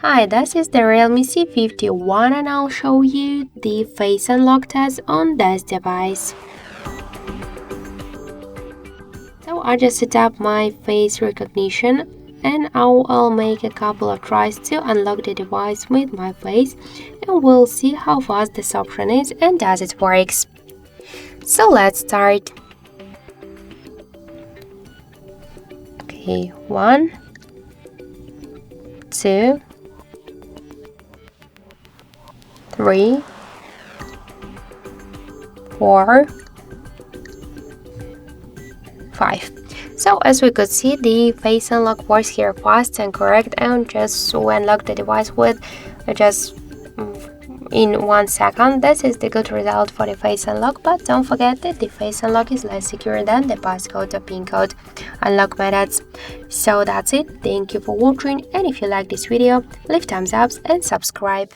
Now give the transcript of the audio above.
Hi, this is the Realme C51 and I'll show you the face unlock test on this device. So I just set up my face recognition and I'll make a couple of tries to unlock the device with my face, and we'll see how fast this option is and does it works. So let's start. Okay, 1, 2, 3, 4, 5. So as we could see, the face unlock works here fast and correct, and just unlock the device with just in 1 second. This is the good result for the face unlock, but don't forget that the face unlock is less secure than the passcode or pin code unlock methods. So that's it. Thank you for watching, and if you like this video, leave thumbs up and subscribe.